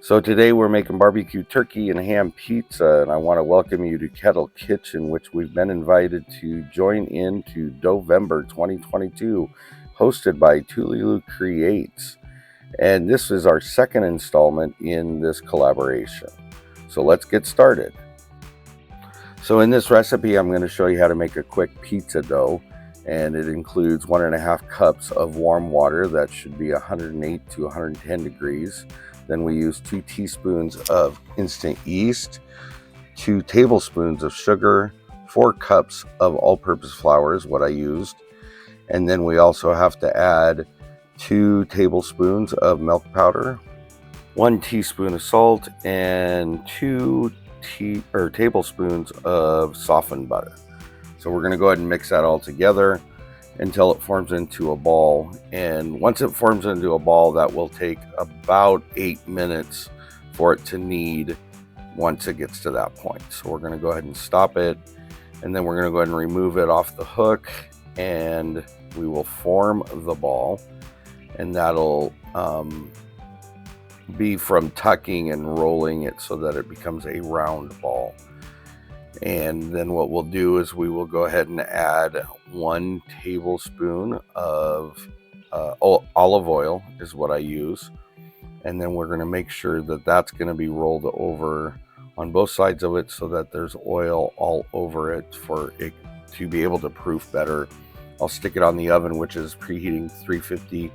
So today we're making barbecue turkey and ham pizza, and I want to welcome you to Kettle Kitchen, which we've been invited to join into DoughVember 2022, hosted by Tululu Creates. And this is our second installment in this collaboration. So let's get started. So in this recipe, I'm going to show you how to make a quick pizza dough, and it includes 1.5 cups of warm water that should be 108 to 110 degrees. Then we use 2 teaspoons of instant yeast, 2 tablespoons of sugar, 4 cups of all-purpose flour is what I used. And then we also have to add 2 tablespoons of milk powder, 1 teaspoon of salt, and 2 tablespoons of softened butter. So we're going to go ahead and mix that all together until it forms into a ball. And once it forms into a ball, that will take about 8 minutes for it to knead once it gets to that point. So we're going to go ahead and stop it, and then we're going to go ahead and remove it off the hook, and we will form the ball, and that'll be from tucking and rolling it so that it becomes a round ball. And then what we'll do is we will go ahead and add 1 tablespoon of olive oil is what I use. And then we're going to make sure that that's going to be rolled over on both sides of it so that there's oil all over it for it to be able to proof better. I'll stick it on the oven, which is preheating 350,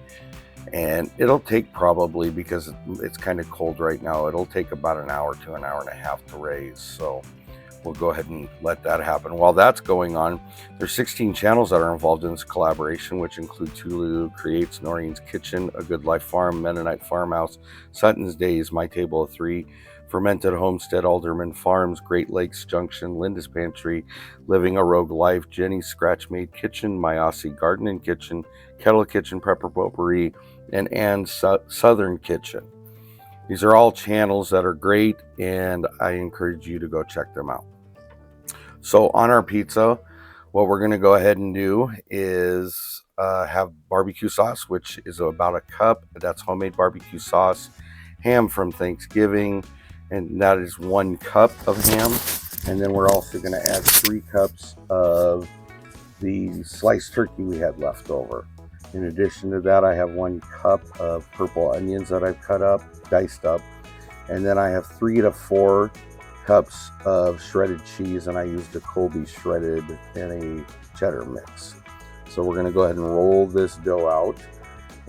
and it'll take probably, because it's kind of cold right now, it'll take about an hour to an hour and a half to raise. So we'll go ahead and let that happen. While that's going on, there's 16 channels that are involved in this collaboration, which include Tululu Creates, Noreen's Kitchen, A Good Life Farm, Mennonite Farmhouse, Sutton's Days, My Table of Three, Fermented Homestead, Alderman Farms, Great Lakes Junction, Linda's Pantry, Living a Rogue Life, Jenny's Scratch Made Kitchen, My Aussie Garden and Kitchen, Kettle Kitchen, Prepper Potpourri, and Anne's Southern Kitchen. These are all channels that are great, and I encourage you to go check them out. So on our pizza, what we're going to go ahead and do is have barbecue sauce, which is about 1 cup. That's homemade barbecue sauce. Ham from Thanksgiving, and that is 1 cup of ham. And then we're also going to add 3 cups of the sliced turkey we had left over. In addition to that, I have 1 cup of purple onions that I've cut up, diced up. And then I have 3 to 4 cups of shredded cheese, and I used a Colby shredded and a cheddar mix. So we're going to go ahead and roll this dough out,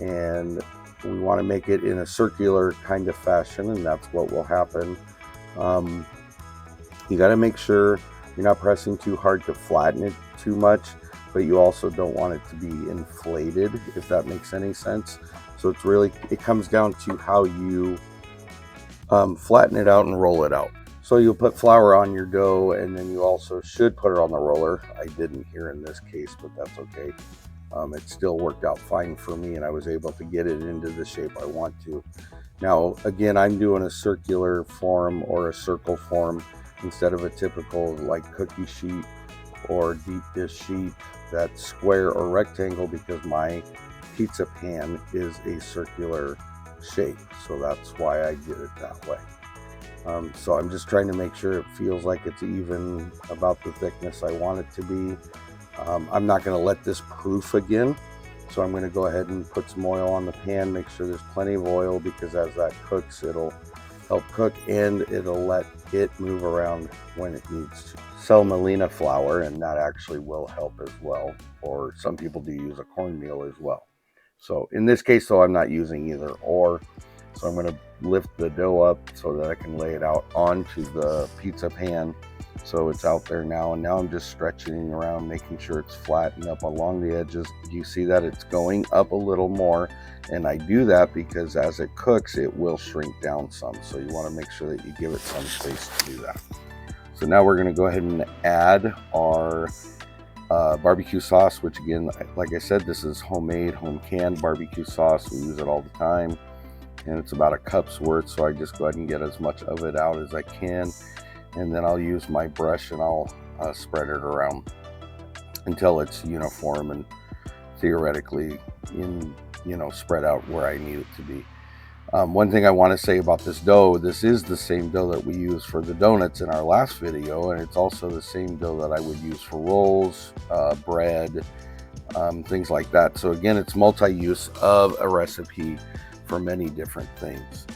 and we want to make it in a circular kind of fashion, and that's what will happen. You got to make sure you're not pressing too hard to flatten it too much, but you also don't want it to be inflated, if that makes any sense. So it comes down to how you flatten it out and roll it out. So you'll put flour on your dough, and then you also should put it on the roller. I didn't here in this case, but that's okay. It still worked out fine for me, and I was able to get it into the shape I want to. Now, again, I'm doing a circular form or a circle form instead of a typical like cookie sheet or deep dish sheet that's square or rectangle, because my pizza pan is a circular shape. So that's why I did it that way. So I'm just trying to make sure it feels like it's even about the thickness I want it to be. I'm not going to let this proof again, so I'm going to go ahead and put some oil on the pan, make sure there's plenty of oil, because as that cooks, it'll help cook and it'll let it move around when it needs to. Semolina flour, and that actually will help as well, or some people do use a cornmeal as well. So in this case, though, I'm not using either or. So I'm going to lift the dough up so that I can lay it out onto the pizza pan. So it's out there now, and now I'm just stretching around, making sure it's flattened up along the edges. Do you see that it's going up a little more? And I do that because as it cooks, it will shrink down some. So you want to make sure that you give it some space to do that. So now we're going to go ahead and add our barbecue sauce, which again, like I said, this is homemade, home canned barbecue sauce. We use it all the time, and it's about 1 cup's worth. So I just go ahead and get as much of it out as I can, and then I'll use my brush and I'll spread it around until it's uniform and theoretically spread out where I need it to be. One thing I want to say about this dough, this is the same dough that we used for the donuts in our last video, and it's also the same dough that I would use for rolls, bread, things like that. So again, it's multi-use of a recipe for many different things.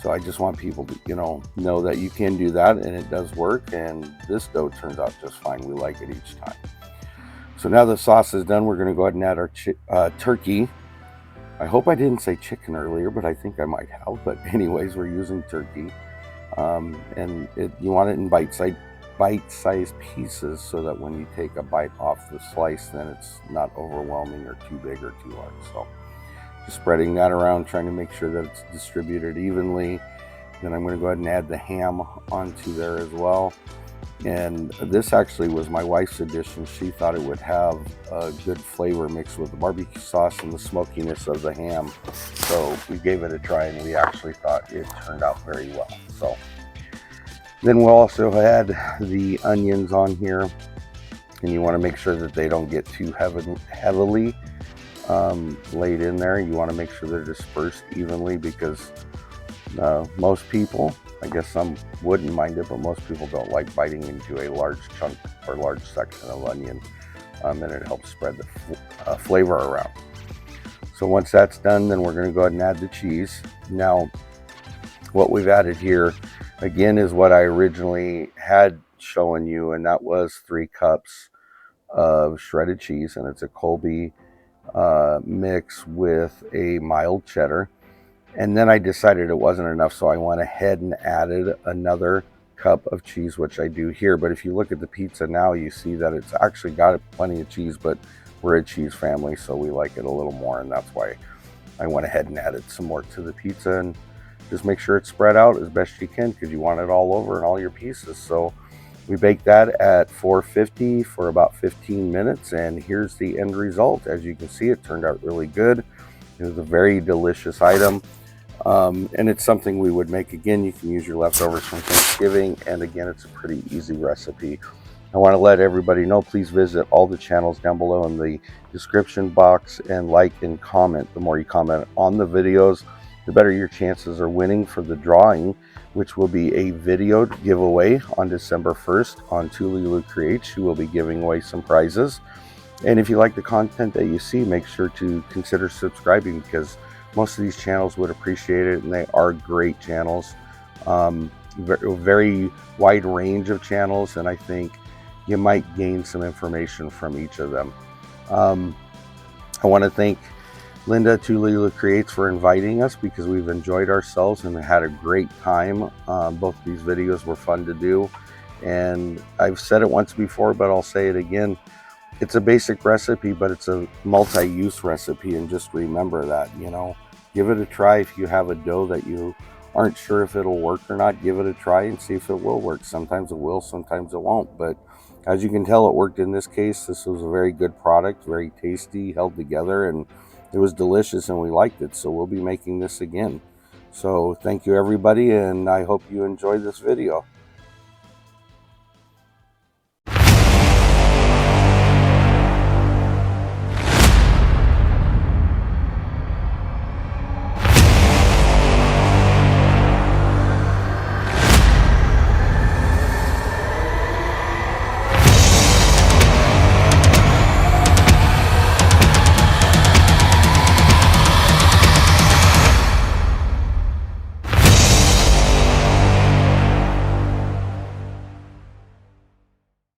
So I just want people to, know that you can do that, and it does work, and this dough turns out just fine. We like it each time. So now the sauce is done, we're going to go ahead and add our turkey. I hope I didn't say chicken earlier, but I think I might have. But anyways, we're using turkey. And you want it in bite-sized pieces so that when you take a bite off the slice, then it's not overwhelming or too big or too large. So just spreading that around, trying to make sure that it's distributed evenly. Then I'm going to go ahead and add the ham onto there as well. And this actually was my wife's addition. She thought it would have a good flavor mixed with the barbecue sauce and the smokiness of the ham. So we gave it a try, and we actually thought it turned out very well. So then we'll also add the onions on here, and you want to make sure that they don't get too heavily laid in there. You want to make sure they're dispersed evenly, because most people, I guess some wouldn't mind it, but most people don't like biting into a large chunk or large section of onion, and it helps spread the flavor around. So once that's done, then we're going to go ahead and add the cheese. Now, what we've added here, again, is what I originally had shown you, and that was 3 cups of shredded cheese, and it's a Colby mix with a mild cheddar. And then I decided it wasn't enough, so I went ahead and added another cup of cheese, which I do here. But if you look at the pizza now, you see that it's actually got plenty of cheese, but we're a cheese family, so we like it a little more, and that's why I went ahead and added some more to the pizza. And just make sure it's spread out as best you can, because you want it all over in all your pieces. So we baked that at 450 for about 15 minutes, and here's the end result. As you can see, it turned out really good. It was a very delicious item. And it's something we would make again. You can use your leftovers from Thanksgiving, and again, it's a pretty easy recipe. I want to let everybody know, please visit all the channels down below in the description box and like and comment. The more you comment on the videos, the better your chances are winning for the drawing, which will be a video giveaway on December 1st on Tululu Creates, who will be giving away some prizes. And if you like the content that you see, make sure to consider subscribing, because most of these channels would appreciate it, and they are great channels. Very wide range of channels, and I think you might gain some information from each of them. I want to thank Linda Tululu Creates for inviting us, because we've enjoyed ourselves and had a great time. Both of these videos were fun to do, and I've said it once before, but I'll say it again. It's a basic recipe, but it's a multi-use recipe, and just remember that, give it a try. If you have a dough that you aren't sure if it'll work or not, give it a try and see if it will work. Sometimes it will, sometimes it won't, but as you can tell, it worked in this case. This was a very good product, very tasty, held together, and it was delicious, and we liked it, so we'll be making this again. So thank you, everybody, and I hope you enjoyed this video.